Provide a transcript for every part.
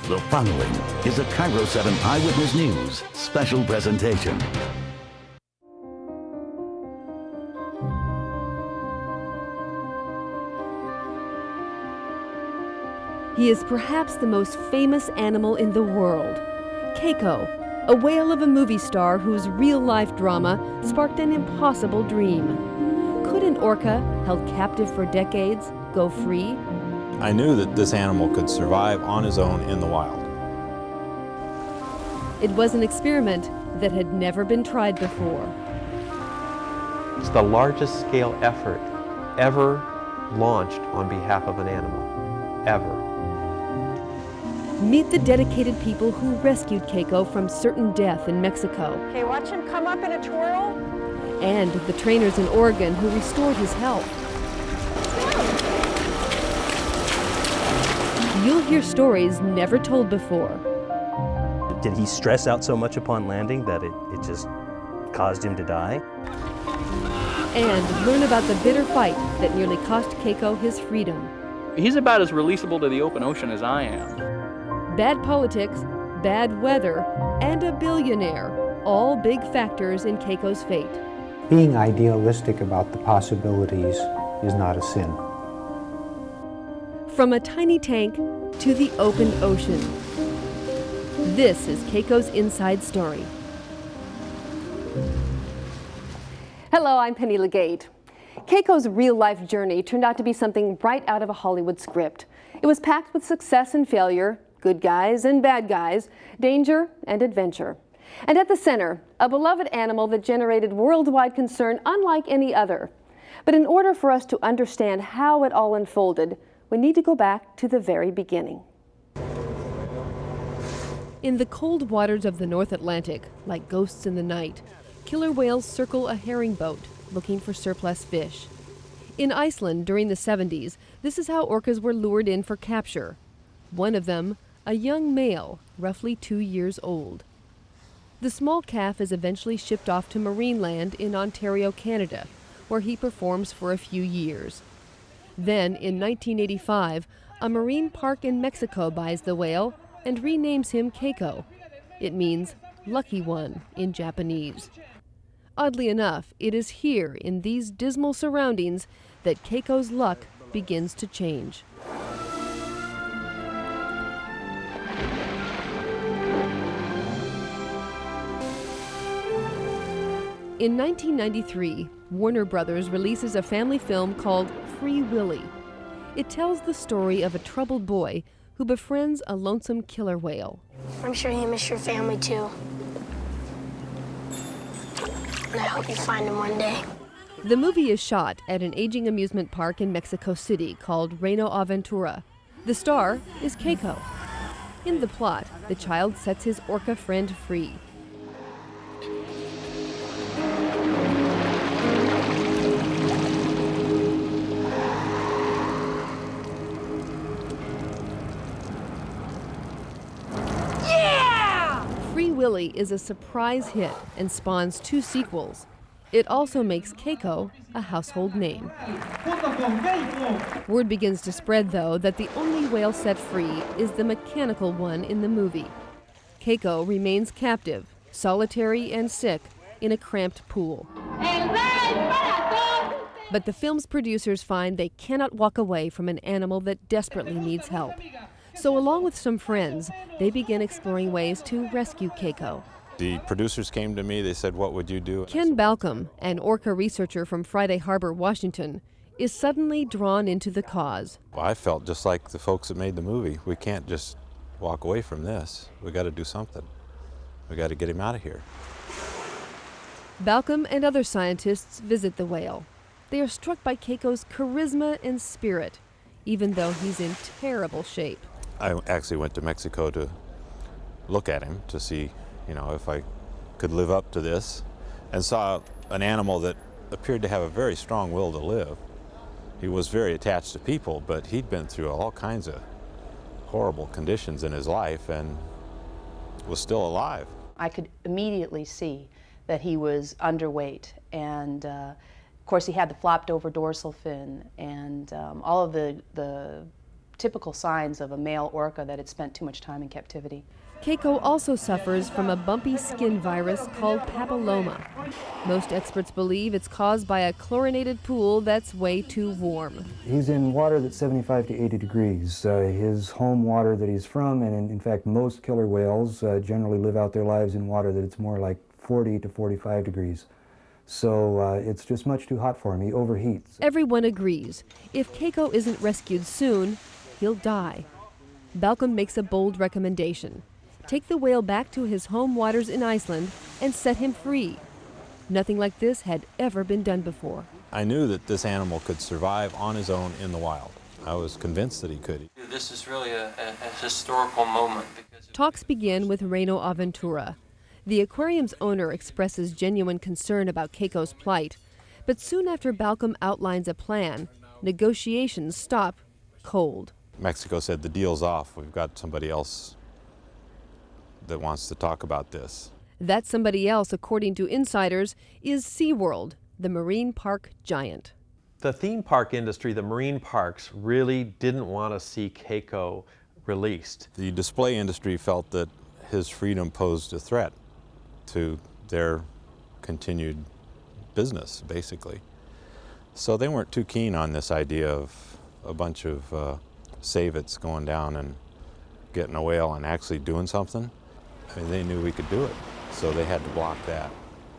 The following is a Cairo 7 Eyewitness News special presentation. He is perhaps the most famous animal in the world. Keiko, a whale of a movie star whose real-life drama sparked an impossible dream. Could an orca, held captive for decades, go free? I knew that this animal could survive on his own in the wild. It was an experiment that had never been tried before. It's the largest scale effort ever launched on behalf of an animal, ever. Meet the dedicated people who rescued Keiko from certain death in Mexico. Okay, watch him come up in a twirl. And the trainers in Oregon who restored his health. You'll hear stories never told before. Did he stress out so much upon landing that it just caused him to die? And learn about the bitter fight that nearly cost Keiko his freedom. He's about as releasable to the open ocean as I am. Bad politics, bad weather, and a billionaire, all big factors in Keiko's fate. Being idealistic about the possibilities is not a sin. From a tiny tank to the open ocean. This is Keiko's Inside Story. Hello, I'm Penny Legate. Keiko's real-life journey turned out to be something right out of a Hollywood script. It was packed with success and failure, good guys and bad guys, danger and adventure. And at the center, a beloved animal that generated worldwide concern unlike any other. But in order for us to understand how it all unfolded, we need to go back to the very beginning. In the cold waters of the North Atlantic, like ghosts in the night, killer whales circle a herring boat looking for surplus fish. In Iceland during the 70s, this is how orcas were lured in for capture. One of them, a young male, roughly 2 years old. The small calf is eventually shipped off to Marineland in Ontario, Canada, where he performs for a few years. Then, in 1985, a marine park in Mexico buys the whale and renames him Keiko. It means lucky one in Japanese. Oddly enough, it is here, in these dismal surroundings, that Keiko's luck begins to change. In 1993, Warner Brothers releases a family film called Free Willy. It tells the story of a troubled boy who befriends a lonesome killer whale. I'm sure you miss your family too. And I hope you find him one day. The movie is shot at an aging amusement park in Mexico City called Reino Aventura. The star is Keiko. In the plot, the child sets his orca friend free. Free Willy is a surprise hit and spawns 2 sequels. It also makes Keiko a household name. Word begins to spread, though, that the only whale set free is the mechanical one in the movie. Keiko remains captive, solitary and sick, in a cramped pool. But the film's producers find they cannot walk away from an animal that desperately needs help. So along with some friends, they begin exploring ways to rescue Keiko. The producers came to me, they said, "What would you do?" Ken Balcom, an orca researcher from Friday Harbor, Washington, is suddenly drawn into the cause. I felt just like the folks that made the movie. We can't just walk away from this. We got to do something. We got to get him out of here. Balcom and other scientists visit the whale. They are struck by Keiko's charisma and spirit, even though he's in terrible shape. I actually went to Mexico to look at him to see, if I could live up to this, and saw an animal that appeared to have a very strong will to live. He was very attached to people, but he'd been through all kinds of horrible conditions in his life and was still alive. I could immediately see that he was underweight, and of course he had the flopped over dorsal fin and all of the typical signs of a male orca that had spent too much time in captivity. Keiko also suffers from a bumpy skin virus called papilloma. Most experts believe it's caused by a chlorinated pool that's way too warm. He's in water that's 75 to 80 degrees. His home water that he's from, and in fact most killer whales generally live out their lives in water that it's more like 40 to 45 degrees. So it's just much too hot for him. He overheats. Everyone agrees. If Keiko isn't rescued soon, he'll die. Balcom makes a bold recommendation. Take the whale back to his home waters in Iceland and set him free. Nothing like this had ever been done before. I knew that this animal could survive on his own in the wild. I was convinced that he could. This is really a historical moment. Talks begin with Reino Aventura. The aquarium's owner expresses genuine concern about Keiko's plight, but soon after Balcom outlines a plan, negotiations stop cold. Mexico said the deal's off. We've got somebody else that wants to talk about this. That somebody else, according to insiders, is SeaWorld, the marine park giant. The theme park industry, the marine parks, really didn't want to see Keiko released. The display industry felt that his freedom posed a threat to their continued business, basically. So they weren't too keen on this idea of a bunch of save-its going down and getting a whale and actually doing something. I mean, they knew we could do it, so they had to block that.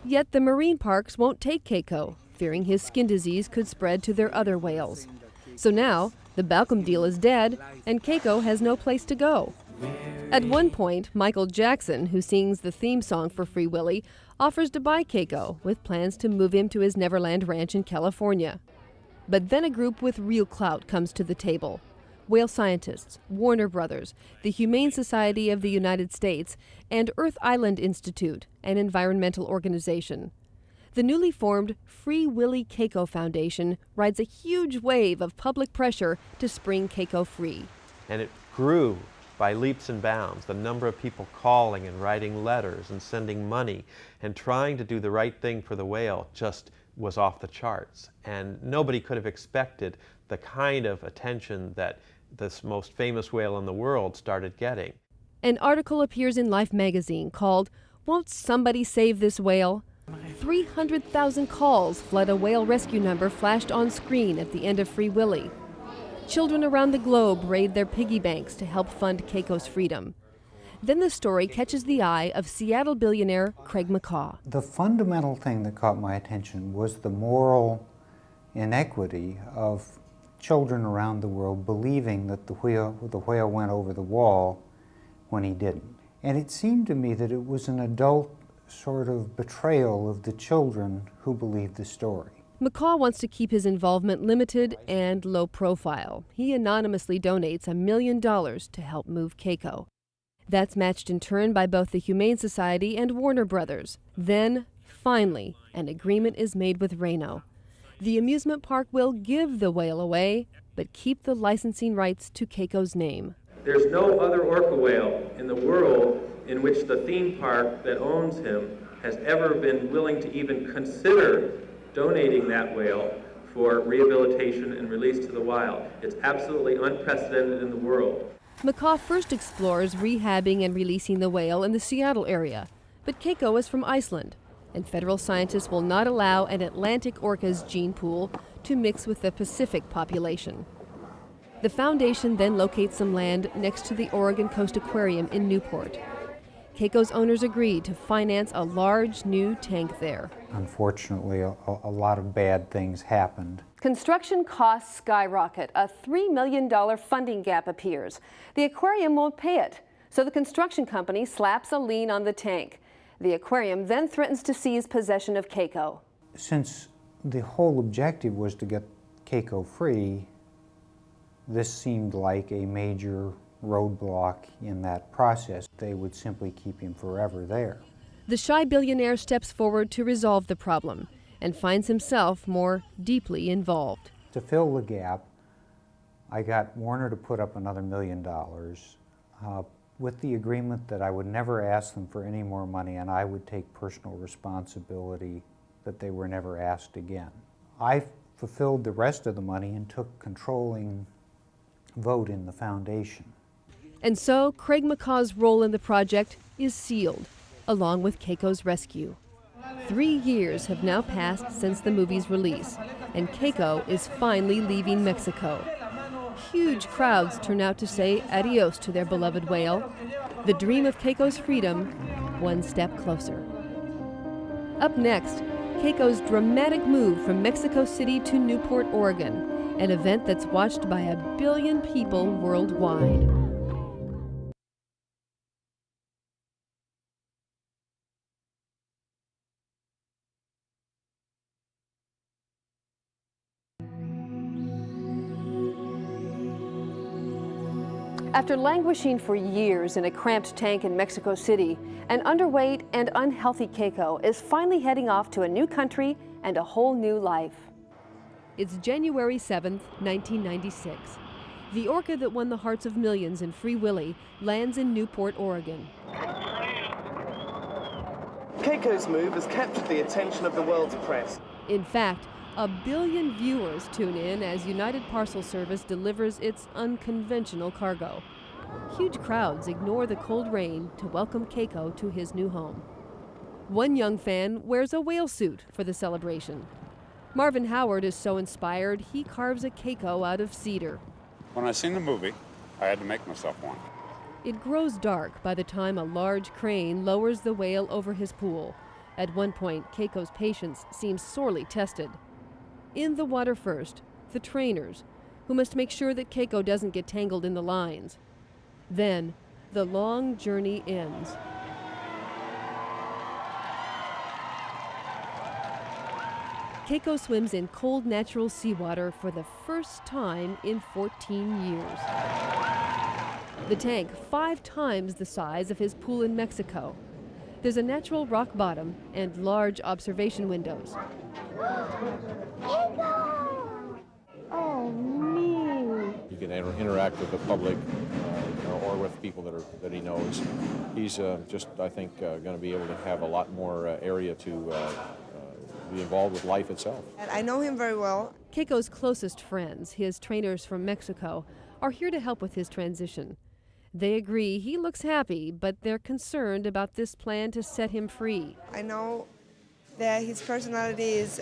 Yet the marine parks won't take Keiko, fearing his skin disease could spread to their other whales. So now, the Balcom deal is dead, and Keiko has no place to go. At one point, Michael Jackson, who sings the theme song for Free Willy, offers to buy Keiko, with plans to move him to his Neverland ranch in California. But then a group with real clout comes to the table. Whale scientists, Warner Brothers, the Humane Society of the United States, and Earth Island Institute, an environmental organization. The newly formed Free Willy Keiko Foundation rides a huge wave of public pressure to spring Keiko free. And it grew by leaps and bounds. The number of people calling and writing letters and sending money and trying to do the right thing for the whale just was off the charts. And nobody could have expected the kind of attention that this most famous whale in the world started getting. An article appears in Life magazine called, "Won't Somebody Save This Whale?" 300,000 calls flood a whale rescue number flashed on screen at the end of Free Willy. Children around the globe raid their piggy banks to help fund Keiko's freedom. Then the story catches the eye of Seattle billionaire Craig McCaw. The fundamental thing that caught my attention was the moral inequity of children around the world believing that the whale went over the wall when he didn't. And it seemed to me that it was an adult sort of betrayal of the children who believed the story. McCaw wants to keep his involvement limited and low profile. He anonymously donates $1 million to help move Keiko. That's matched in turn by both the Humane Society and Warner Brothers. Then, finally, an agreement is made with Reino. The amusement park will give the whale away, but keep the licensing rights to Keiko's name. There's no other orca whale in the world in which the theme park that owns him has ever been willing to even consider donating that whale for rehabilitation and release to the wild. It's absolutely unprecedented in the world. McCaw first explores rehabbing and releasing the whale in the Seattle area, but Keiko is from Iceland, and federal scientists will not allow an Atlantic orca's gene pool to mix with the Pacific population. The foundation then locates some land next to the Oregon Coast Aquarium in Newport. Keiko's owners agreed to finance a large new tank there. Unfortunately, a lot of bad things happened. Construction costs skyrocket. A $3 million funding gap appears. The aquarium won't pay it, so the construction company slaps a lien on the tank. The aquarium then threatens to seize possession of Keiko. Since the whole objective was to get Keiko free, this seemed like a major roadblock in that process. They would simply keep him forever there. The shy billionaire steps forward to resolve the problem and finds himself more deeply involved. To fill the gap, I got Warner to put up another $1 million with the agreement that I would never ask them for any more money and I would take personal responsibility that they were never asked again. I fulfilled the rest of the money and took controlling vote in the foundation. And so Craig McCaw's role in the project is sealed, along with Keiko's rescue. 3 years have now passed since the movie's release, and Keiko is finally leaving Mexico. Huge crowds turn out to say adios to their beloved whale. The dream of Keiko's freedom, one step closer. Up next, Keiko's dramatic move from Mexico City to Newport, Oregon, an event that's watched by 1 billion people worldwide. After languishing for years in a cramped tank in Mexico City, an underweight and unhealthy Keiko is finally heading off to a new country and a whole new life. It's January 7th, 1996. The orca that won the hearts of millions in Free Willy lands in Newport, Oregon. Keiko's move has captured the attention of the world's press. In fact, 1 billion viewers tune in as United Parcel Service delivers its unconventional cargo. Huge crowds ignore the cold rain to welcome Keiko to his new home. One young fan wears a whale suit for the celebration. Marvin Howard is so inspired, he carves a Keiko out of cedar. When I seen the movie, I had to make myself one. It grows dark by the time a large crane lowers the whale over his pool. At one point, Keiko's patience seems sorely tested. In the water first, the trainers, who must make sure that Keiko doesn't get tangled in the lines. Then, the long journey ends. Keiko swims in cold natural seawater for the first time in 14 years. The tank, 5 times the size of his pool in Mexico. There's a natural rock bottom and large observation windows. Oh, me. He can interact with the public or with people that he knows. He's just, I think, going to be able to have a lot more area to be involved with life itself. And I know him very well. Keiko's closest friends, his trainers from Mexico, are here to help with his transition. They agree he looks happy, but they're concerned about this plan to set him free. I know that his personality is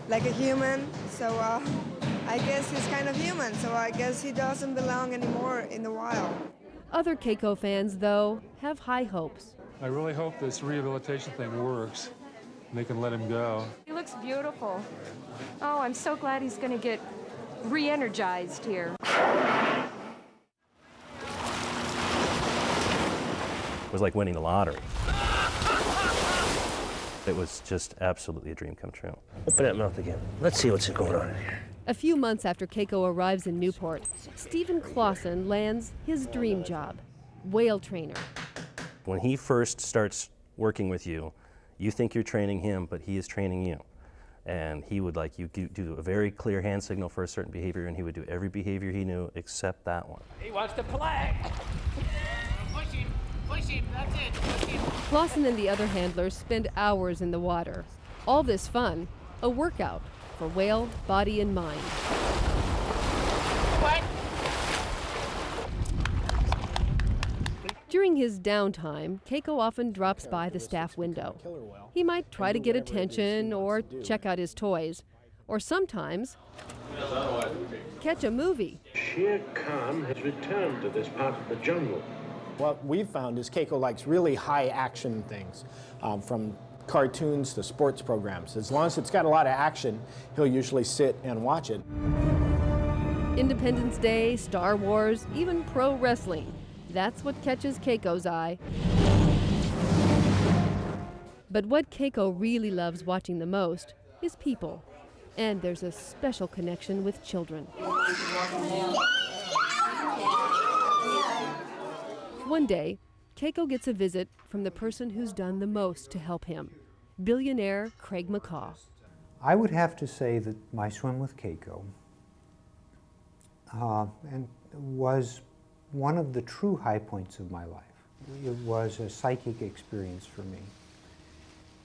like a human, so I guess he's kind of human, so I guess he doesn't belong anymore in the wild. Other Keiko fans, though, have high hopes. I really hope this rehabilitation thing works and they can let him go. He looks beautiful. Oh, I'm so glad he's going to get re-energized here. It was like winning the lottery. It was just absolutely a dream come true. Open that mouth again. Let's see what's going on in here. A few months after Keiko arrives in Newport, Stephen Clausen lands his dream job, whale trainer. When he first starts working with you, you think you're training him, but he is training you. And he would like you do a very clear hand signal for a certain behavior, and he would do every behavior he knew except that one. He wants to play. Push him, that's it, push him. Clausen and the other handlers spend hours in the water. All this fun, a workout for whale, body, and mind. What? During his downtime, Keiko often drops by the staff window. He might try to get attention or check out his toys, or sometimes catch a movie. Sheer calm has returned to this part of the jungle. What we've found is Keiko likes really high action things, from cartoons to sports programs. As long as it's got a lot of action, he'll usually sit and watch it. Independence Day, Star Wars, even pro wrestling. That's what catches Keiko's eye. But what Keiko really loves watching the most is people. And there's a special connection with children. One day, Keiko gets a visit from the person who's done the most to help him, billionaire Craig McCaw. I would have to say that my swim with Keiko was one of the true high points of my life. It was a psychic experience for me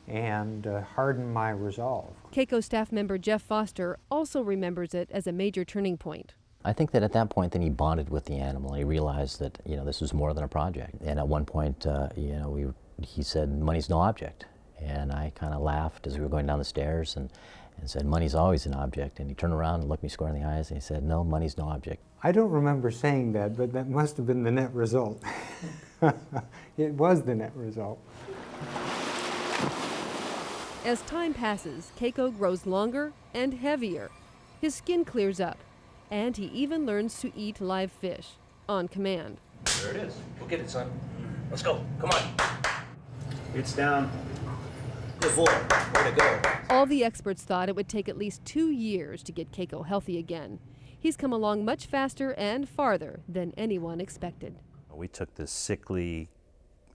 and hardened my resolve. Keiko staff member Jeff Foster also remembers it as a major turning point. I think that at that point then he bonded with the animal. He realized that, you know, this was more than a project. And at one point, you know, he said, money's no object. And I kind of laughed as we were going down the stairs and said, money's always an object. And he turned around and looked me square in the eyes and he said, no, money's no object. I don't remember saying that, but that must have been the net result. It was the net result. As time passes, Keiko grows longer and heavier. His skin clears up, and he even learns to eat live fish on command. There it is. Go get it, son. Let's go. Come on. It's down. Good boy. Way to go. All the experts thought it would take at least 2 years to get Keiko healthy again. He's come along much faster and farther than anyone expected. We took this sickly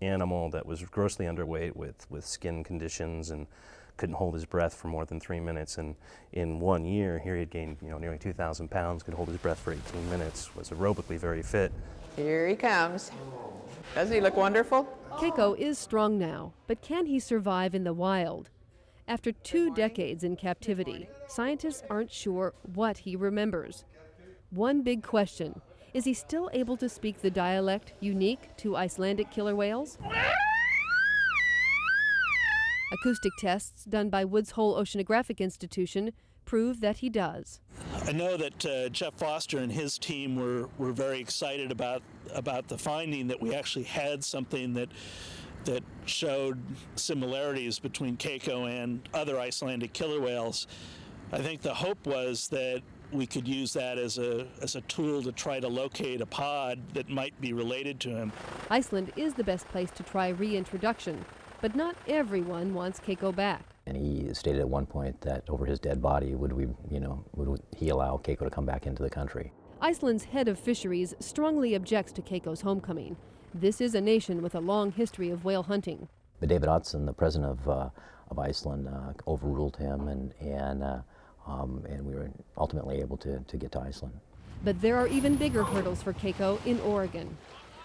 animal that was grossly underweight with skin conditions and couldn't hold his breath for more than 3 minutes. And in 1 year, here he had gained, you know, nearly 2,000 pounds, could hold his breath for 18 minutes, was aerobically very fit. Here he comes. Doesn't he look wonderful? Keiko is strong now, but can he survive in the wild? After 2 decades in captivity, scientists aren't sure what he remembers. One big question, is he still able to speak the dialect unique to Icelandic killer whales? Acoustic tests done by Woods Hole Oceanographic Institution prove that he does. I know that Jeff Foster and his team were very excited about the finding that we actually had something that showed similarities between Keiko and other Icelandic killer whales. I think the hope was that we could use that as a tool to try to locate a pod that might be related to him. Iceland is the best place to try reintroduction, but not everyone wants Keiko back. And he stated at one point that over his dead body, would he allow Keiko to come back into the country? Iceland's head of fisheries strongly objects to Keiko's homecoming. This is a nation with a long history of whale hunting. But David Oddsson, the president of Iceland, overruled him, and we were ultimately able to get to Iceland. But there are even bigger hurdles for Keiko in Oregon.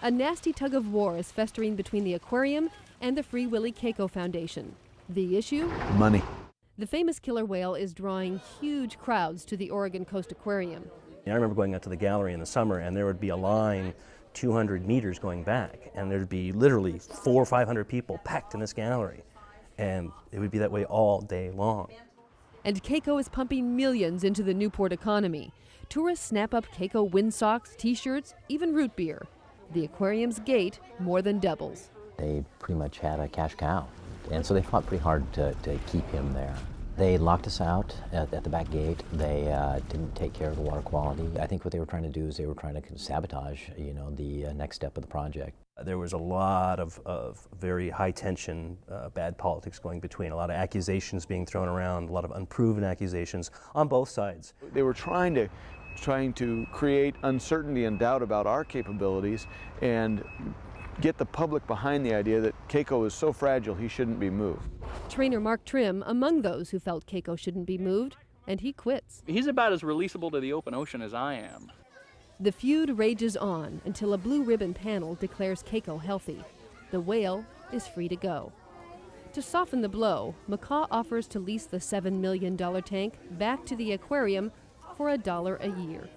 A nasty tug of war is festering between the Aquarium and the Free Willy Keiko Foundation. The issue? Money. The famous killer whale is drawing huge crowds to the Oregon Coast Aquarium. I remember going out to the gallery in the summer, and there would be a line 200 meters going back, and there'd be literally 400 or 500 people packed in this gallery, and it would be that way all day long. And Keiko is pumping millions into the Newport economy. Tourists snap up Keiko windsocks, t-shirts, even root beer. The aquarium's gate more than doubles. They pretty much had a cash cow, and so they fought pretty hard to keep him there. They locked us out at the back gate. They didn't take care of the water quality. I think what they were trying to do is they were trying to sabotage, the next step of the project. There was a lot of very high tension, bad politics going between, a lot of accusations being thrown around, a lot of unproven accusations on both sides. They were trying to create uncertainty and doubt about our capabilities and get the public behind the idea that Keiko is so fragile he shouldn't be moved. Trainer Mark Trim among those who felt Keiko shouldn't be moved, and he quits. He's about as releasable to the open ocean as I am. The feud rages on until a blue ribbon panel declares Keiko healthy. The whale is free to go. To soften the blow, Macaw offers to lease the $7 million tank back to the aquarium for $1 a year.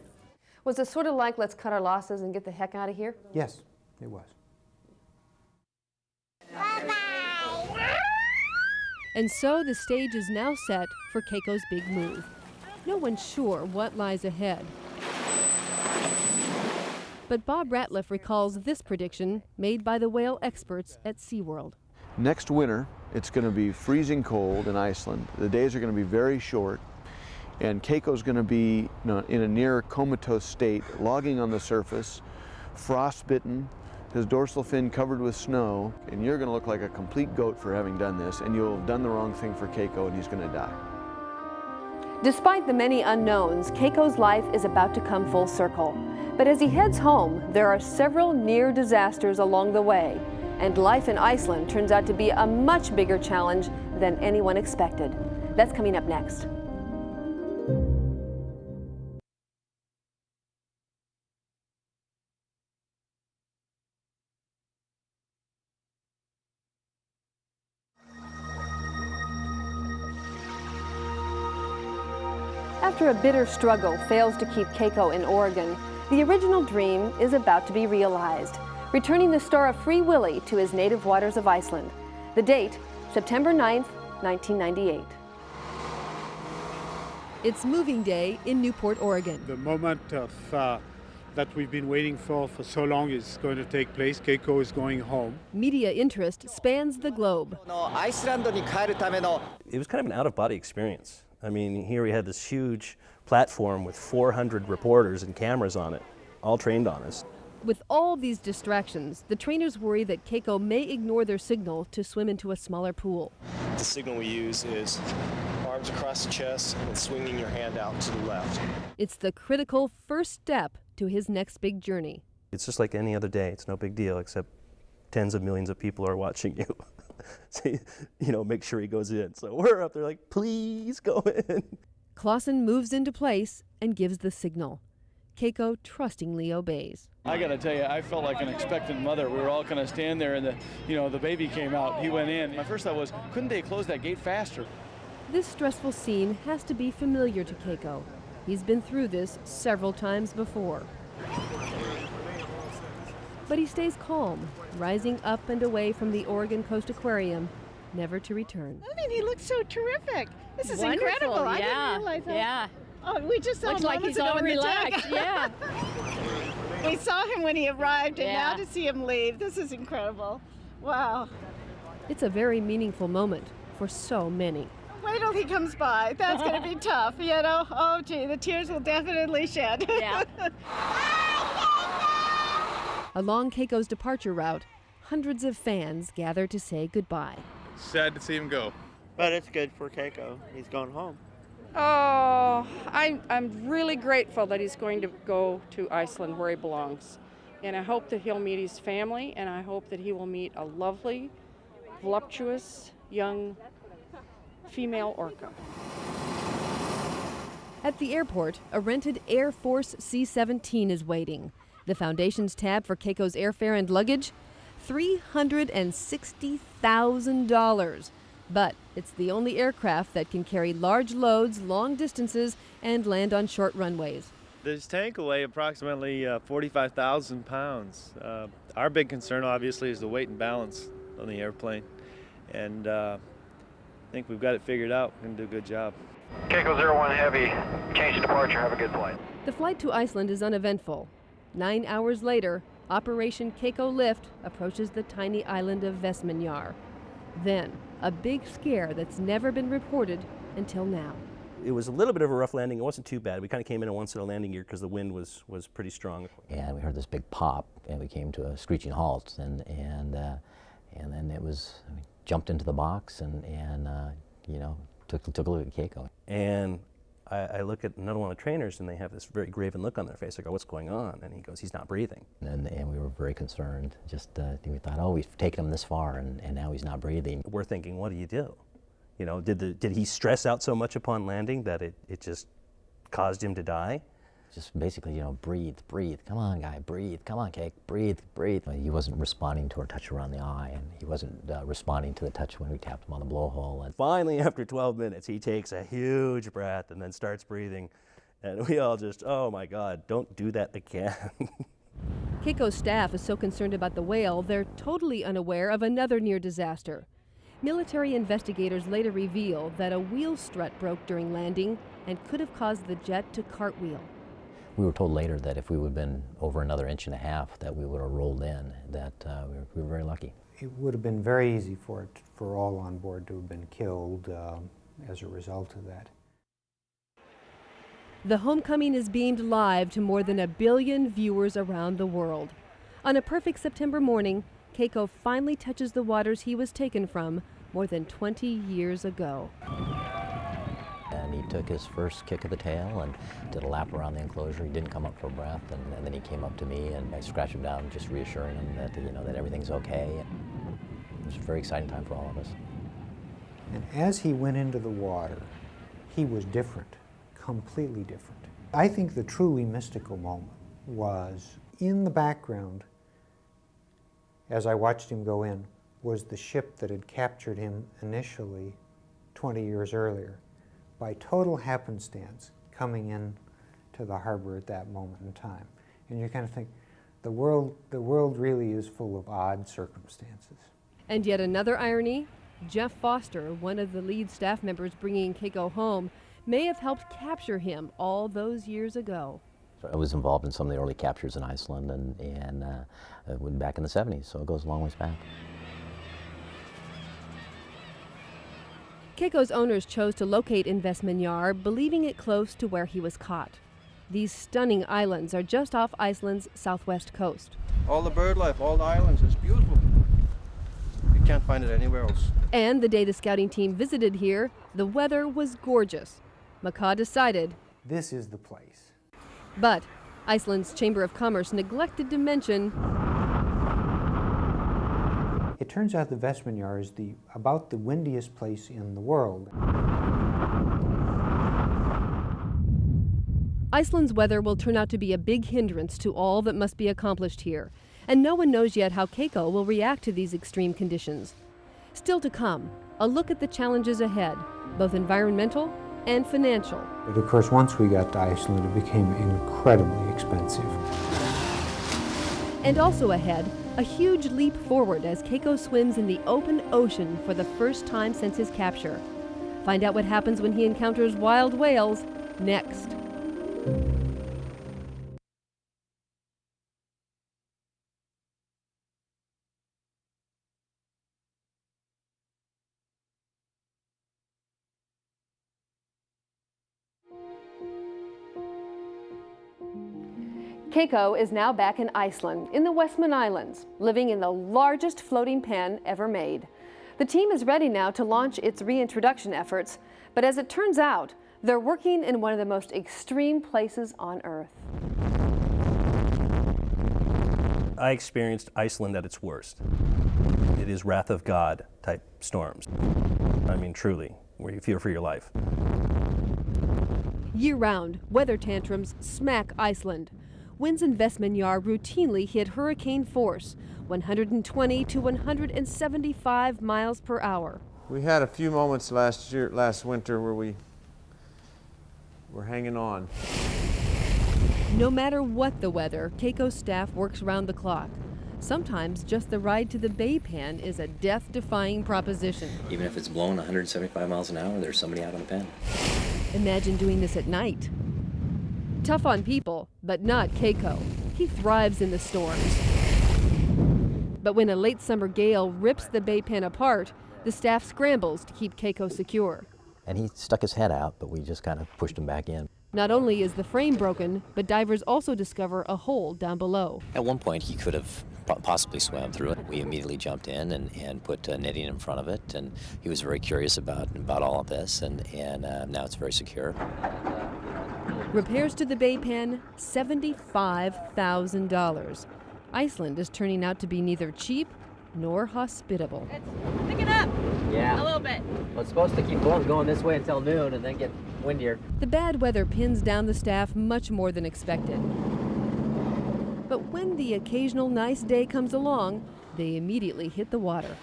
Was it sort of like, let's cut our losses and get the heck out of here? Yes, it was. And so the stage is now set for Keiko's big move. No one's sure what lies ahead. But Bob Ratliff recalls this prediction made by the whale experts at SeaWorld. Next winter, it's going to be freezing cold in Iceland. The days are going to be very short, and Keiko's going to be in a near comatose state, logging on the surface, frostbitten, his dorsal fin covered with snow, and you're going to look like a complete goat for having done this, and you'll have done the wrong thing for Keiko, and he's going to die. Despite the many unknowns, Keiko's life is about to come full circle. But as he heads home, there are several near disasters along the way, and life in Iceland turns out to be a much bigger challenge than anyone expected. That's coming up next. After a bitter struggle fails to keep Keiko in Oregon, the original dream is about to be realized, returning the star of Free Willy to his native waters of Iceland. The date, September 9th, 1998. It's moving day in Newport, Oregon. The moment of that we've been waiting for so long is going to take place. Keiko is going home. Media interest spans the globe. It was kind of an out-of-body experience. I mean, here we had this huge platform with 400 reporters and cameras on it, all trained on us. With all these distractions, the trainers worry that Keiko may ignore their signal to swim into a smaller pool. The signal we use is arms across the chest and swinging your hand out to the left. It's the critical first step to his next big journey. It's just like any other day. It's no big deal, except tens of millions of people are watching you. So, make sure he goes in. So we're up there like, please go in. Clausen moves into place and gives the signal. Keiko trustingly obeys. I gotta tell you, I felt like an expectant mother. We were all kind of standing there and the baby came out. He went in. My first thought was, couldn't they close that gate faster? This stressful scene has to be familiar to Keiko. He's been through this several times before. But he stays calm, rising up and away from the Oregon Coast Aquarium, never to return. I mean, he looks so terrific. This is Wonderful, incredible. yeah, I didn't realize that. Yeah. Oh, we just saw Looks him like moments he's ago all in the relaxed, tank. yeah. We saw him when he arrived, and Yeah. now to see him leave, this is incredible. Wow. It's a very meaningful moment for so many. Wait till he comes by. That's going to be tough, Oh, gee, the tears will definitely shed. Yeah. Along Keiko's departure route, hundreds of fans gather to say goodbye. Sad to see him go. But it's good for Keiko. He's going home. Oh, I'm really grateful that he's going to go to Iceland where he belongs. And I hope that he'll meet his family, and I hope that he will meet a lovely, voluptuous, young female orca. At the airport, a rented Air Force C-17 is waiting. The Foundation's tab for Keiko's airfare and luggage? $360,000. But it's the only aircraft that can carry large loads, long distances, and land on short runways. This tank will weigh approximately 45,000 pounds. Our big concern, obviously, is the weight and balance on the airplane. And I think we've got it figured out. We're going to do a good job. Keiko 01 Heavy, change to departure. Have a good flight. The flight to Iceland is uneventful. 9 hours later, Operation Keiko Lift approaches the tiny island of Vestmannaeyjar. Then, a big scare that's never been reported until now. It was a little bit of a rough landing. It wasn't too bad. We kind of came in at one set of landing gear because the wind was pretty strong. And we heard this big pop, and we came to a screeching halt. And then it was, we jumped into the box and took a look at Keiko. And I look at another one of the trainers, and they have this very graven look on their face. I go, "What's going on?" And he goes, "He's not breathing." And we were very concerned. Just we thought, oh, we've taken him this far, and now he's not breathing. We're thinking, what do you do? Did he stress out so much upon landing that it just caused him to die? Just basically, breathe. Come on, guy, breathe. Come on, Cake, breathe. He wasn't responding to our touch around the eye, and he wasn't responding to the touch when we tapped him on the blowhole. And finally, after 12 minutes, he takes a huge breath and then starts breathing. And we all just, oh my God, don't do that again. Keiko's staff is so concerned about the whale, they're totally unaware of another near disaster. Military investigators later reveal that a wheel strut broke during landing and could have caused the jet to cartwheel. We were told later that if we would have been over another 1.5 inches, that we would have rolled in, that we were very lucky. It would have been very easy for all on board to have been killed as a result of that. The homecoming is beamed live to more than 1 billion viewers around the world. On a perfect September morning, Keiko finally touches the waters he was taken from more than 20 years ago. And he took his first kick of the tail and did a lap around the enclosure. He didn't come up for breath, and then he came up to me, and I scratched him down, just reassuring him that that everything's okay. It was a very exciting time for all of us. And as he went into the water, he was different, completely different. I think the truly mystical moment was in the background, as I watched him go in, was the ship that had captured him initially 20 years earlier. By total happenstance, coming in to the harbor at that moment in time. And you kind of think, the world really is full of odd circumstances. And yet another irony, Jeff Foster, one of the lead staff members bringing Keiko home, may have helped capture him all those years ago. So I was involved in some of the early captures in Iceland and back in the 70s, so it goes a long ways back. Keiko's owners chose to locate in Vestmannaeyjar, believing it close to where he was caught. These stunning islands are just off Iceland's southwest coast. All the bird life, all the islands, it's beautiful. You can't find it anywhere else. And the day the scouting team visited here, the weather was gorgeous. Macaw decided, this is the place. But Iceland's Chamber of Commerce neglected to mention, it turns out the Vestmannaeyjar is about the windiest place in the world. Iceland's weather will turn out to be a big hindrance to all that must be accomplished here, and no one knows yet how Keiko will react to these extreme conditions. Still to come, a look at the challenges ahead, both environmental and financial. But of course, once we got to Iceland, it became incredibly expensive. And also ahead, a huge leap forward as Keiko swims in the open ocean for the first time since his capture. Find out what happens when he encounters wild whales next. Keiko is now back in Iceland, in the Westman Islands, living in the largest floating pen ever made. The team is ready now to launch its reintroduction efforts, but as it turns out, they're working in one of the most extreme places on Earth. I experienced Iceland at its worst. It is wrath of God type storms. I mean, truly, where you fear for your life. Year-round, weather tantrums smack Iceland. Winds in Vestmannaeyjar routinely hit hurricane force, 120 to 175 miles per hour. We had a few moments last winter where we were hanging on. No matter what the weather, Keiko's staff works round the clock. Sometimes just the ride to the bay pen is a death-defying proposition. Even if it's blowing 175 miles an hour, there's somebody out on the pen. Imagine doing this at night. Tough on people, but not Keiko. He thrives in the storms. But when a late summer gale rips the bay pen apart, the staff scrambles to keep Keiko secure. And he stuck his head out, but we just kind of pushed him back in. Not only is the frame broken, but divers also discover a hole down below. At one point, he could have possibly swam through it. We immediately jumped in and put netting in front of it, and he was very curious about all of this, and now it's very secure. Repairs to the bay pen, $75,000. Iceland is turning out to be neither cheap nor hospitable. Pick it up! Yeah. A little bit. Well, it's supposed to keep going this way until noon and then get windier. The bad weather pins down the staff much more than expected. But when the occasional nice day comes along, they immediately hit the water.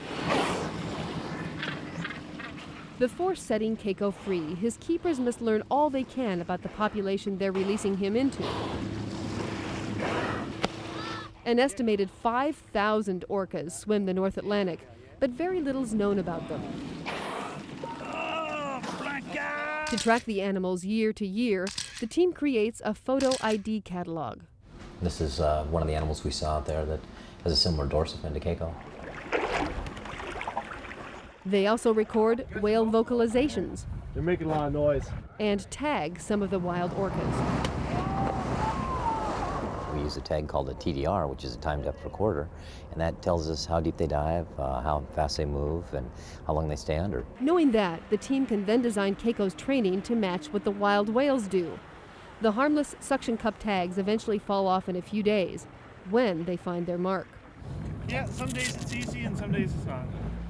Before setting Keiko free, his keepers must learn all they can about the population they're releasing him into. An estimated 5,000 orcas swim the North Atlantic, but very little's known about them. To track the animals year to year, the team creates a photo ID catalog. This is one of the animals we saw out there that has a similar dorsal fin to Keiko. They also record whale vocalizations. They're making a lot of noise. And tag some of the wild orcas. We use a tag called a TDR, which is a time depth recorder, and that tells us how deep they dive, how fast they move, and how long they stay under. Knowing that, the team can then design Keiko's training to match what the wild whales do. The harmless suction cup tags eventually fall off in a few days, when they find their mark. Yeah, some days it's easy and some days it's not.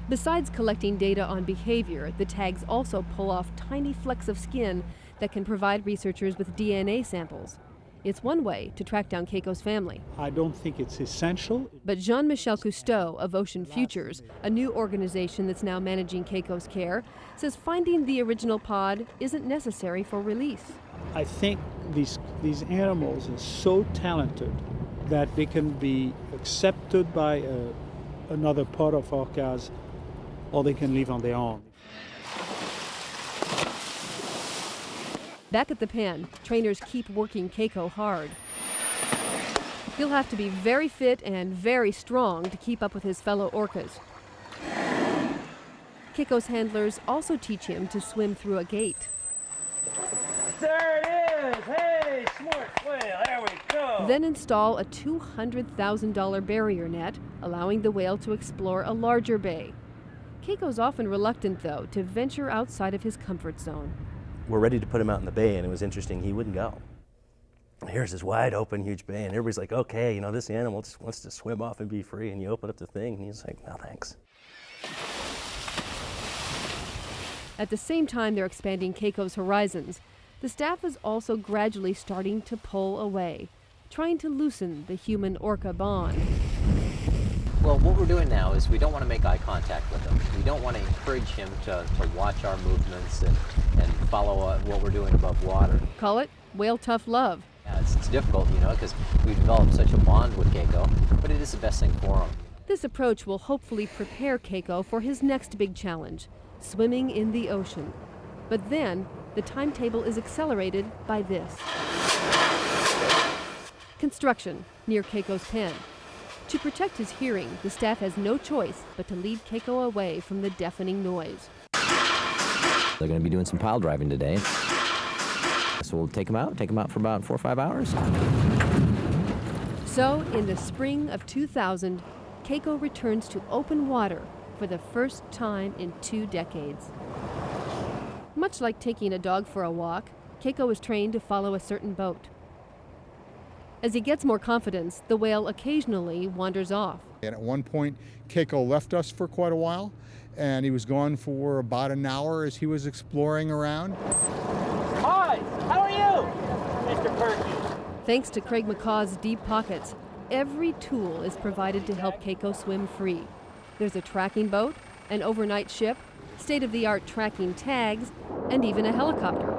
Besides collecting data on behavior, the tags also pull off tiny flecks of skin that can provide researchers with DNA samples. It's one way to track down Keiko's family. I don't think it's essential. But Jean-Michel Cousteau of Ocean Futures, a new organization that's now managing Keiko's care, says finding the original pod isn't necessary for release. I think these animals are so talented that they can be accepted by another pod of orcas, or they can live on their own. Back at the pen, trainers keep working Keiko hard. He'll have to be very fit and very strong to keep up with his fellow orcas. Keiko's handlers also teach him to swim through a gate. There it is! Hey, smart whale, there we go! Then install a $200,000 barrier net, allowing the whale to explore a larger bay. Keiko's often reluctant, though, to venture outside of his comfort zone. We're ready to put him out in the bay, and it was interesting, he wouldn't go. Here's this wide open, huge bay, and everybody's like, okay, you know, this animal just wants to swim off and be free, and you open up the thing, and he's like, no thanks. At the same time they're expanding Keiko's horizons, the staff is also gradually starting to pull away, trying to loosen the human-orca bond. Well, what we're doing now is we don't want to make eye contact with him. We don't want to encourage him to watch our movements and follow what we're doing above water. Call it whale tough love. Yeah, it's difficult, you know, because we've developed such a bond with Keiko, but it is the best thing for him. This approach will hopefully prepare Keiko for his next big challenge, swimming in the ocean. But then, the timetable is accelerated by this. Construction near Keiko's pen. To protect his hearing, the staff has no choice but to lead Keiko away from the deafening noise. They're going to be doing some pile driving today. So we'll take him out for about 4 or 5 hours. So, in the spring of 2000, Keiko returns to open water for the first time in 2 decades. Much like taking a dog for a walk, Keiko is trained to follow a certain boat. As he gets more confidence, the whale occasionally wanders off. And at one point, Keiko left us for quite a while, and he was gone for about an hour as he was exploring around. Hi, how are you, Mr. Perky? Thanks to Craig McCaw's deep pockets, every tool is provided to help Keiko swim free. There's a tracking boat, an overnight ship, state-of-the-art tracking tags, and even a helicopter.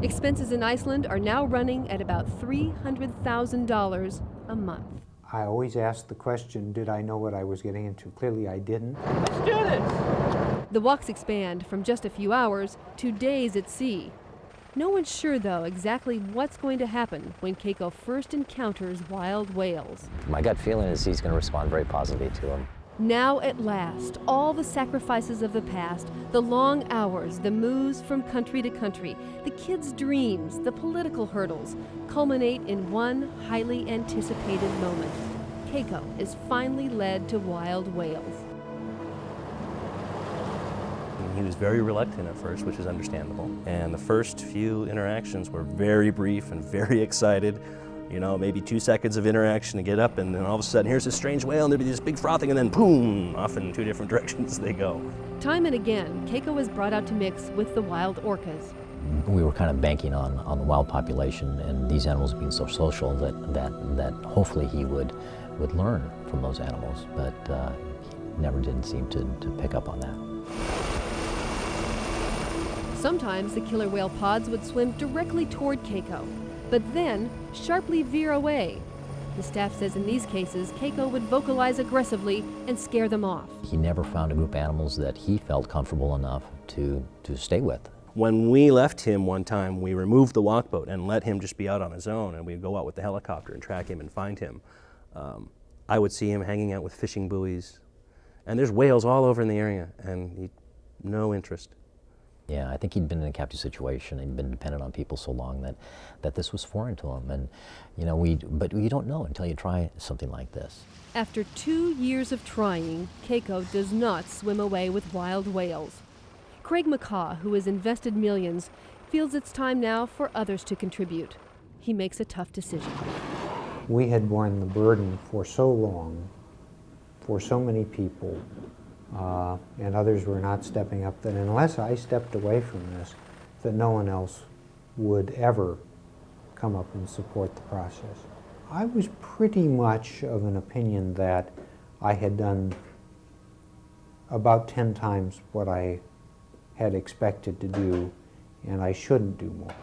Expenses in Iceland are now running at about $300,000 a month. I always ask the question, did I know what I was getting into? Clearly I didn't. Let's do this! The walks expand from just a few hours to days at sea. No one's sure, though, exactly what's going to happen when Keiko first encounters wild whales. My gut feeling is he's going to respond very positively to him. Now at last, all the sacrifices of the past, the long hours, the moves from country to country, the kids' dreams, the political hurdles, culminate in one highly anticipated moment. Keiko is finally led to wild whales. He was very reluctant at first, which is understandable. And the first few interactions were very brief and very excited. You know, maybe 2 seconds of interaction to get up, and then all of a sudden, here's this strange whale, and there'll be this big frothing, and then boom, off in 2 different directions they go. Time and again, Keiko was brought out to mix with the wild orcas. We were kind of banking on the wild population and these animals being so social that hopefully he would learn from those animals, but he never did seem to pick up on that. Sometimes the killer whale pods would swim directly toward Keiko, but then sharply veer away. The staff says in these cases, Keiko would vocalize aggressively and scare them off. He never found a group of animals that he felt comfortable enough to stay with. When we left him one time, we removed the walkboat and let him just be out on his own, and we'd go out with the helicopter and track him and find him. I would see him hanging out with fishing buoys, and there's whales all over in the area, and he no interest. Yeah, I think he'd been in a captive situation and been dependent on people so long that this was foreign to him. And, you know, but you don't know until you try something like this. After 2 years of trying, Keiko does not swim away with wild whales. Craig McCaw, who has invested millions, feels it's time now for others to contribute. He makes a tough decision. We had borne the burden for so long, for so many people, and others were not stepping up, that unless I stepped away from this, that no one else would ever come up and support the process. I was pretty much of an opinion that I had done about 10 times what I had expected to do, and I shouldn't do more.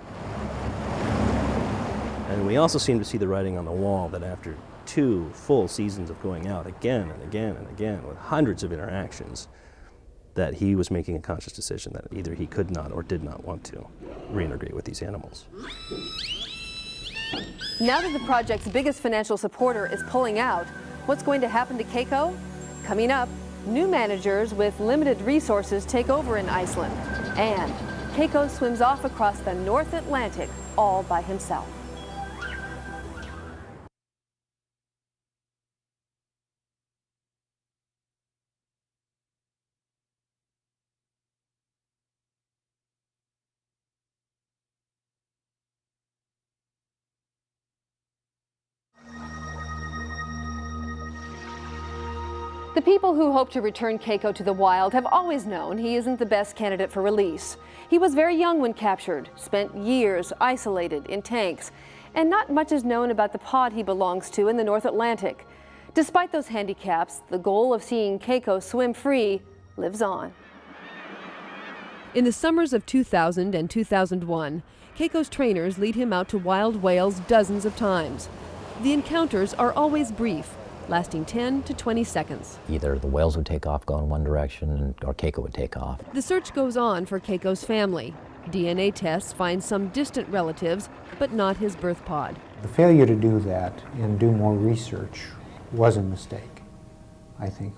And we also seem to see the writing on the wall that after 2 full seasons of going out again and again and again with hundreds of interactions, that he was making a conscious decision that either he could not or did not want to reintegrate with these animals. Now that the project's biggest financial supporter is pulling out, what's going to happen to Keiko? Coming up, new managers with limited resources take over in Iceland. And Keiko swims off across the North Atlantic all by himself. The people who hope to return Keiko to the wild have always known he isn't the best candidate for release. He was very young when captured, spent years isolated in tanks, and not much is known about the pod he belongs to in the North Atlantic. Despite those handicaps, the goal of seeing Keiko swim free lives on. In the summers of 2000 and 2001, Keiko's trainers lead him out to wild whales dozens of times. The encounters are always brief, lasting 10 to 20 seconds. Either the whales would take off, go in one direction, or Keiko would take off. The search goes on for Keiko's family. DNA tests find some distant relatives, but not his birth pod. The failure to do that and do more research was a mistake, I think.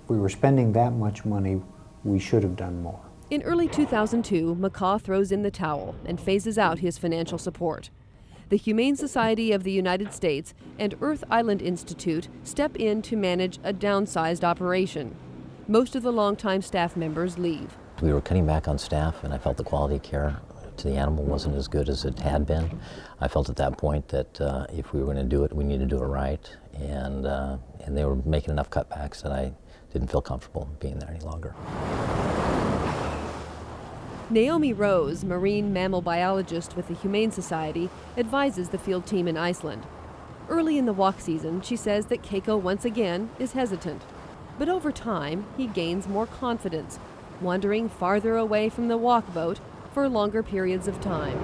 If we were spending that much money, we should have done more. In early 2002, McCaw throws in the towel and phases out his financial support. The Humane Society of the United States and Earth Island Institute step in to manage a downsized operation. Most of the longtime staff members leave. We were cutting back on staff, and I felt the quality of care to the animal wasn't as good as it had been. I felt at that point that if we were going to do it, we needed to do it right, and they were making enough cutbacks that I didn't feel comfortable being there any longer. Naomi Rose, marine mammal biologist with the Humane Society, advises the field team in Iceland. Early in the walk season, she says that Keiko once again is hesitant. But over time, he gains more confidence, wandering farther away from the walk boat for longer periods of time.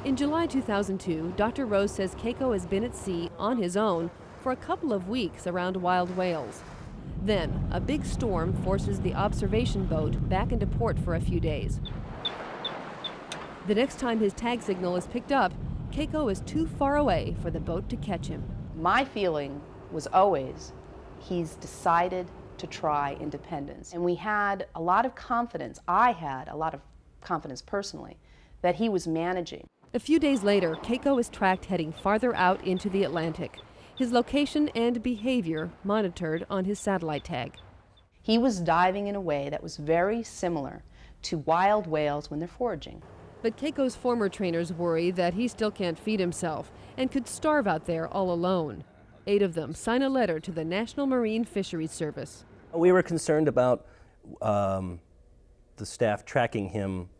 In July 2002, Dr. Rose says Keiko has been at sea on his own for a couple of weeks around wild whales. Then, a big storm forces the observation boat back into port for a few days. The next time his tag signal is picked up, Keiko is too far away for the boat to catch him. My feeling was always he's decided to try independence. And we had a lot of confidence, I had a lot of confidence personally, that he was managing. A few days later, Keiko is tracked heading farther out into the Atlantic. His location and behavior monitored on his satellite tag. He was diving in a way that was very similar to wild whales when they're foraging. But Keiko's former trainers worry that he still can't feed himself and could starve out there all alone. 8 of them sign a letter to the National Marine Fisheries Service. We were concerned about the staff tracking him,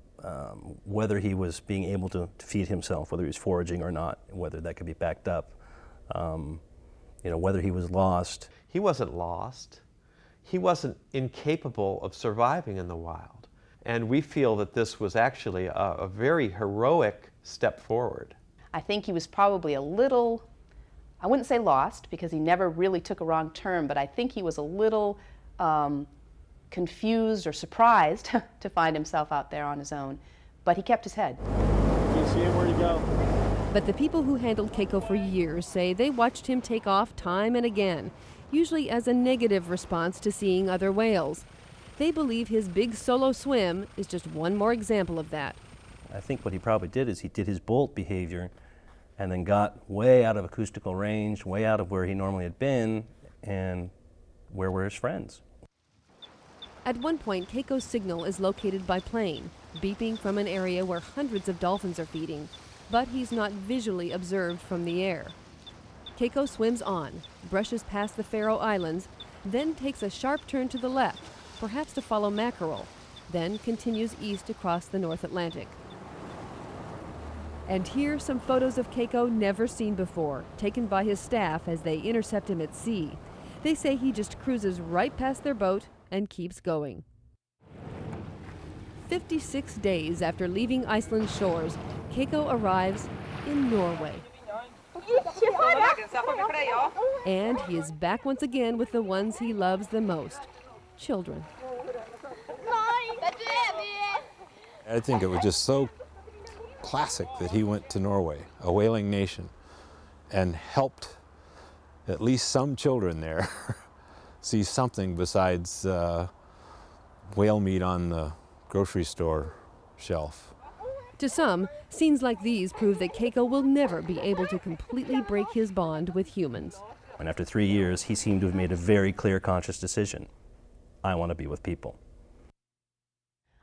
whether he was being able to feed himself, whether he was foraging or not, whether that could be backed up. Whether he was lost. He wasn't lost. He wasn't incapable of surviving in the wild. And we feel that this was actually a very heroic step forward. I think he was probably a little, I wouldn't say lost, because he never really took a wrong turn, but I think he was a little confused or surprised to find himself out there on his own. But he kept his head. You see him, where'd he go? But the people who handled Keiko for years say they watched him take off time and again, usually as a negative response to seeing other whales. They believe his big solo swim is just one more example of that. I think what he probably did is he did his bolt behavior and then got way out of acoustical range, way out of where he normally had been, and where were his friends? At one point, Keiko's signal is located by plane, beeping from an area where hundreds of dolphins are feeding. But he's not visually observed from the air. Keiko swims on, brushes past the Faroe Islands, then takes a sharp turn to the left, perhaps to follow mackerel, then continues east across the North Atlantic. And here, some photos of Keiko never seen before, taken by his staff as they intercept him at sea. They say he just cruises right past their boat and keeps going. 56 days after leaving Iceland's shores, Keiko arrives in Norway. And he is back once again with the ones he loves the most, children. I think it was just so classic that he went to Norway, a whaling nation, and helped at least some children there see something besides whale meat on the grocery store shelf. To some, scenes like these prove that Keiko will never be able to completely break his bond with humans. And after 3 years, he seemed to have made a very clear, conscious decision. I want to be with people.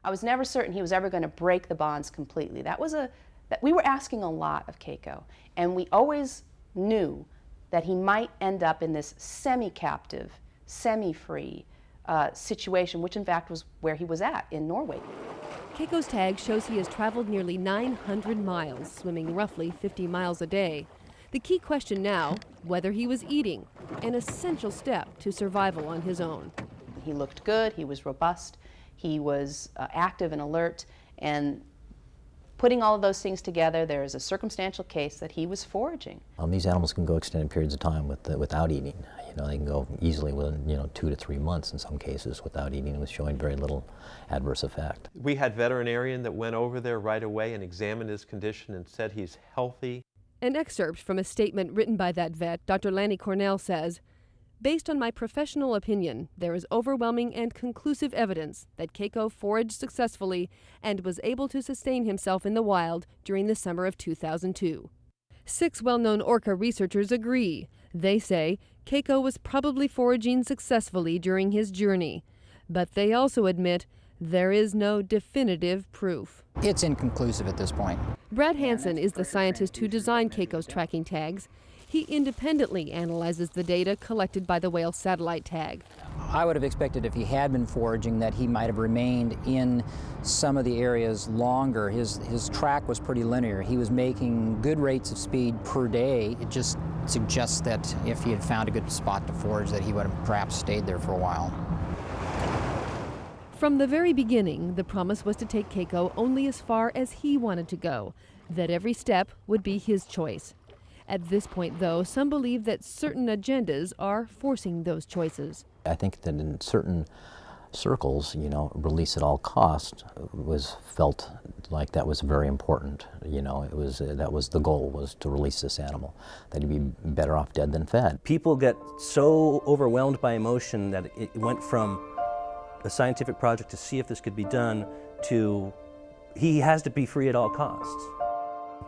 I was never certain he was ever going to break the bonds completely. That we were asking a lot of Keiko, and we always knew that he might end up in this semi-captive, semi-free situation, which in fact was where he was at in Norway. Keiko's tag shows he has traveled nearly 900 miles, swimming roughly 50 miles a day. The key question now, whether he was eating, an essential step to survival on his own. He looked good, he was robust, he was active and alert, and putting all of those things together, there is a circumstantial case that he was foraging. These animals can go extended periods of time without eating. They can go easily within 2 to 3 months in some cases without eating, with showing very little adverse effect. We had veterinarian that went over there right away and examined his condition and said he's healthy. An excerpt from a statement written by that vet, Dr. Lanny Cornell, says, "Based on my professional opinion, there is overwhelming and conclusive evidence that Keiko foraged successfully and was able to sustain himself in the wild during the summer of 2002. 6 well-known orca researchers agree. They say Keiko was probably foraging successfully during his journey, but they also admit there is no definitive proof." It's inconclusive at this point. Brad Hansen is the scientist who designed Keiko's tracking tags. He independently analyzes the data collected by the whale satellite tag. I would have expected if he had been foraging that he might have remained in some of the areas longer. His track was pretty linear. He was making good rates of speed per day. It just suggests that if he had found a good spot to forage that he would have perhaps stayed there for a while. From the very beginning, the promise was to take Keiko only as far as he wanted to go, that every step would be his choice. At this point, though, some believe that certain agendas are forcing those choices. I think that in certain circles, release at all costs was felt like that was very important. That was the goal, was to release this animal, that he'd be better off dead than fed. People get so overwhelmed by emotion that it went from a scientific project to see if this could be done to he has to be free at all costs.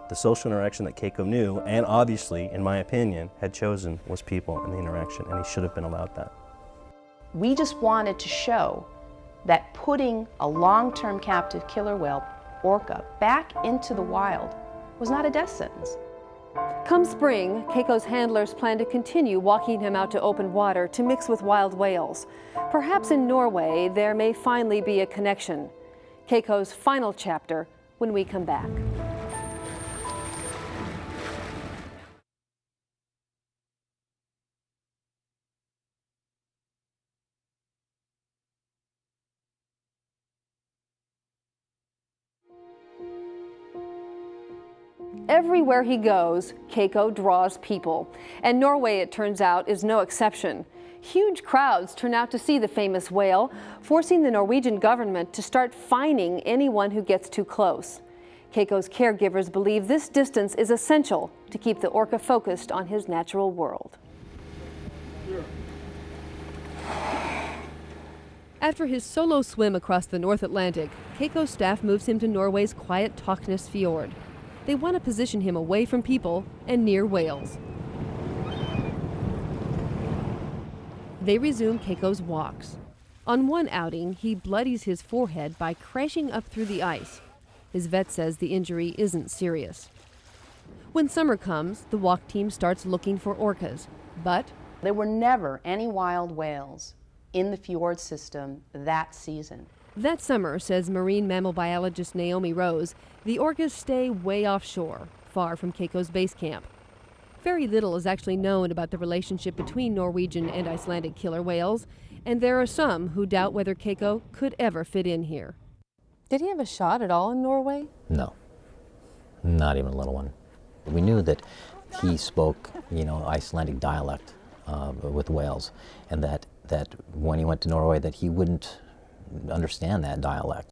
The social interaction that Keiko knew, and obviously, in my opinion, had chosen, was people and the interaction, and he should have been allowed that. We just wanted to show that putting a long-term captive killer whale, Orca, back into the wild was not a death sentence. Come spring, Keiko's handlers plan to continue walking him out to open water to mix with wild whales. Perhaps in Norway, there may finally be a connection. Keiko's final chapter when we come back. Everywhere he goes, Keiko draws people. And Norway, it turns out, is no exception. Huge crowds turn out to see the famous whale, forcing the Norwegian government to start fining anyone who gets too close. Keiko's caregivers believe this distance is essential to keep the orca focused on his natural world. After his solo swim across the North Atlantic, Keiko's staff moves him to Norway's quiet Toknes Fjord. They want to position him away from people and near whales. They resume Keiko's walks. On one outing, he bloodies his forehead by crashing up through the ice. His vet says the injury isn't serious. When summer comes, the walk team starts looking for orcas, but there were never any wild whales in the fjord system that season. That summer, says marine mammal biologist Naomi Rose, the orcas stay way offshore, far from Keiko's base camp. Very little is actually known about the relationship between Norwegian and Icelandic killer whales, and there are some who doubt whether Keiko could ever fit in here. Did he have a shot at all in Norway? No, not even a little one. We knew that he spoke, Icelandic dialect with whales, and that when he went to Norway that he wouldn't understand that dialect.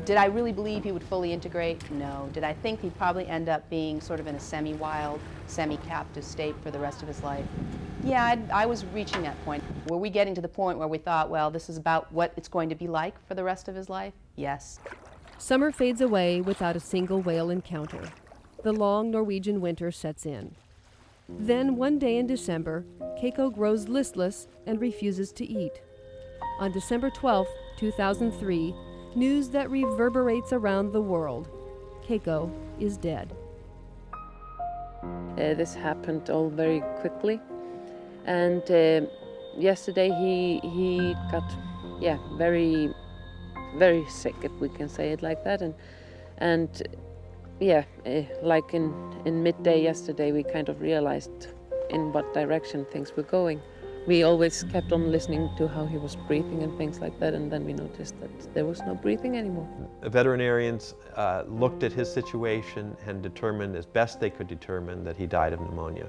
Did I really believe he would fully integrate? No. Did I think he'd probably end up being sort of in a semi-wild, semi-captive state for the rest of his life? Yeah, I was reaching that point. Were we getting to the point where we thought, well, this is about what it's going to be like for the rest of his life? Yes. Summer fades away without a single whale encounter. The long Norwegian winter sets in. Then one day in December, Keiko grows listless and refuses to eat. On December 12, 2003, news that reverberates around the world. Keiko is dead. This happened all very quickly, and yesterday he got very sick, if we can say it like that, and like in midday yesterday we kind of realized in what direction things were going. We always kept on listening to how he was breathing and things like that, and then we noticed that there was no breathing anymore. The veterinarians looked at his situation and determined, as best they could determine, that he died of pneumonia.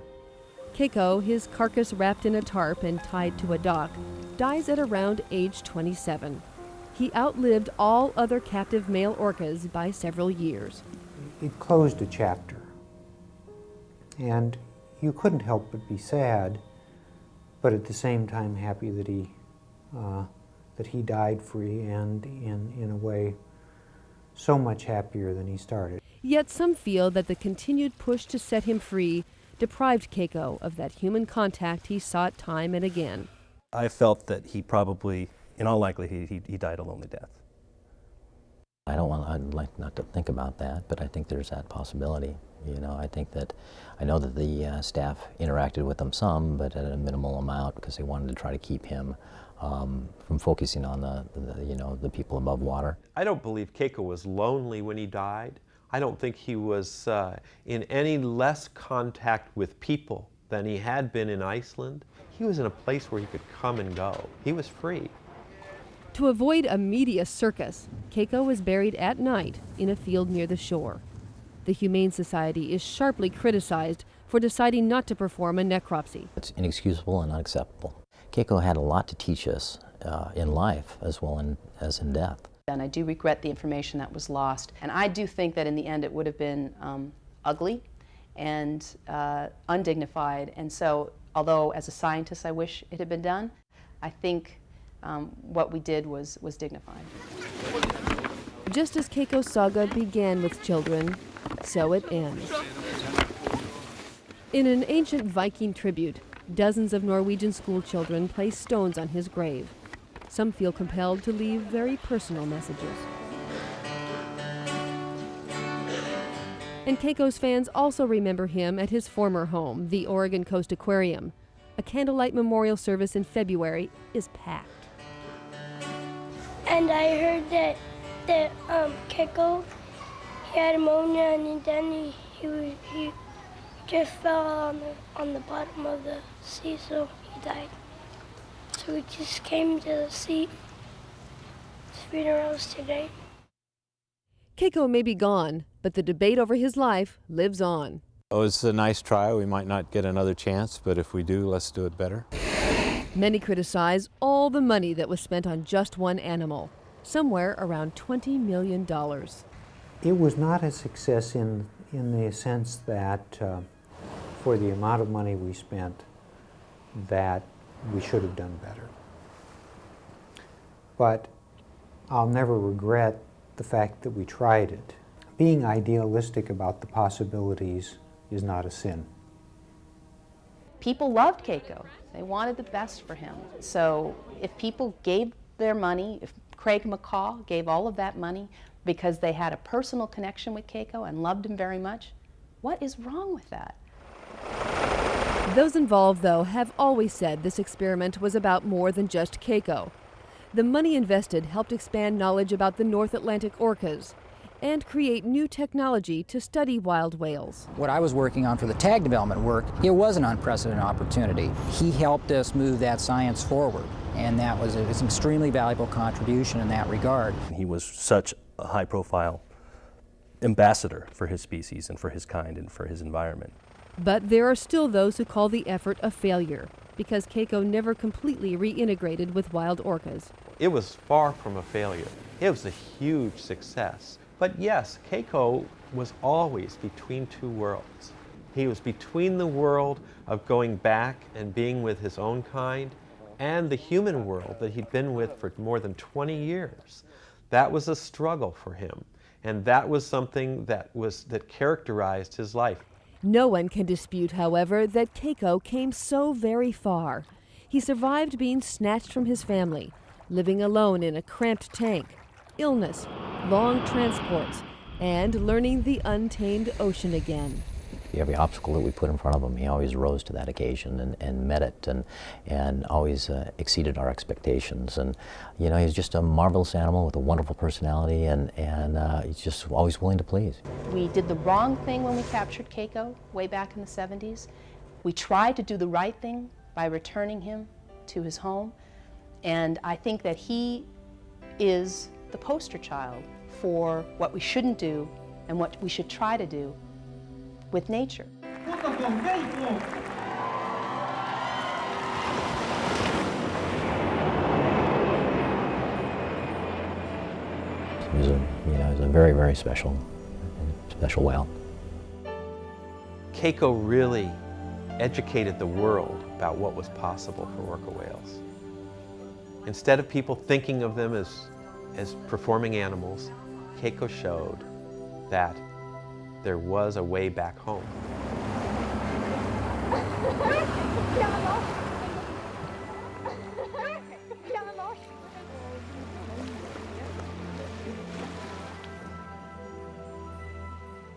Keiko, his carcass wrapped in a tarp and tied to a dock, dies at around age 27. He outlived all other captive male orcas by several years. It closed a chapter, and you couldn't help but be sad, but at the same time happy that he died free, and in a way so much happier than he started. Yet some feel that the continued push to set him free deprived Keiko of that human contact he sought time and again. I felt that he probably, in all likelihood, he died a lonely death. I'd like not to think about that, but I think there's that possibility. I know that the staff interacted with him some, but at a minimal amount, because they wanted to try to keep him from focusing on the people above water. I don't believe Keiko was lonely when he died. I don't think he was in any less contact with people than he had been in Iceland. He was in a place where he could come and go. He was free. To avoid a media circus, Keiko was buried at night in a field near the shore. The Humane Society is sharply criticized for deciding not to perform a necropsy. It's inexcusable and unacceptable. Keiko had a lot to teach us in life as well as in death. And I do regret the information that was lost. And I do think that in the end it would have been ugly and undignified. And so, although as a scientist I wish it had been done, I think what we did was dignified. Just as Keiko's saga began with children, so it ends. In an ancient Viking tribute, dozens of Norwegian school children place stones on his grave. Some feel compelled to leave very personal messages. And Keiko's fans also remember him at his former home, the Oregon Coast Aquarium. A candlelight memorial service in February is packed. And I heard that Keiko, he had pneumonia, and then he just fell on the bottom of the sea, so he died. So we just came to the sea. His funeral's today. Keiko may be gone, but the debate over his life lives on. Oh, it's a nice try. We might not get another chance, but if we do, let's do it better. Many criticize all the money that was spent on just one animal, somewhere around $20 million. It was not a success in the sense that for the amount of money we spent, that we should have done better. But I'll never regret the fact that we tried it. Being idealistic about the possibilities is not a sin. People loved Keiko. They wanted the best for him. So if people gave their money, if Craig McCaw gave all of that money because they had a personal connection with Keiko and loved him very much, what is wrong with that? Those involved, though, have always said this experiment was about more than just Keiko. The money invested helped expand knowledge about the North Atlantic orcas and create new technology to study wild whales. What I was working on for the tag development work, it was an unprecedented opportunity. He helped us move that science forward, and it was an extremely valuable contribution in that regard. He was such a high-profile ambassador for his species and for his kind and for his environment. But there are still those who call the effort a failure because Keiko never completely reintegrated with wild orcas. It was far from a failure. It was a huge success. But yes, Keiko was always between two worlds. He was between the world of going back and being with his own kind and the human world that he'd been with for more than 20 years. That was a struggle for him, and that was something that characterized his life. No one can dispute, however, that Keiko came so very far. He survived being snatched from his family, living alone in a cramped tank, illness, long transports, and learning the untamed ocean again. Every obstacle that we put in front of him, he always rose to that occasion and met it and always exceeded our expectations. And you know, he's just a marvelous animal with a wonderful personality and he's just always willing to please. We did the wrong thing when we captured Keiko way back in the 70s. We tried to do the right thing by returning him to his home. And I think that he is the poster child for what we shouldn't do and what we should try to do with nature. He was a very, very special whale. Keiko really educated the world about what was possible for orca whales. Instead of people thinking of them as performing animals, Keiko showed that there was a way back home.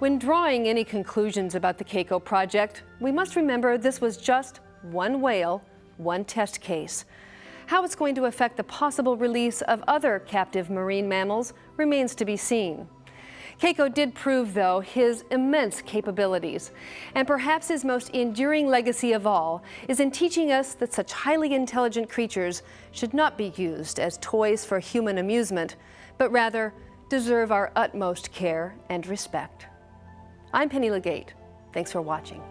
When drawing any conclusions about the Keiko project, we must remember this was just one whale, one test case. How it's going to affect the possible release of other captive marine mammals remains to be seen. Keiko did prove, though, his immense capabilities, and perhaps his most enduring legacy of all is in teaching us that such highly intelligent creatures should not be used as toys for human amusement, but rather deserve our utmost care and respect. I'm Penny Legate. Thanks for watching.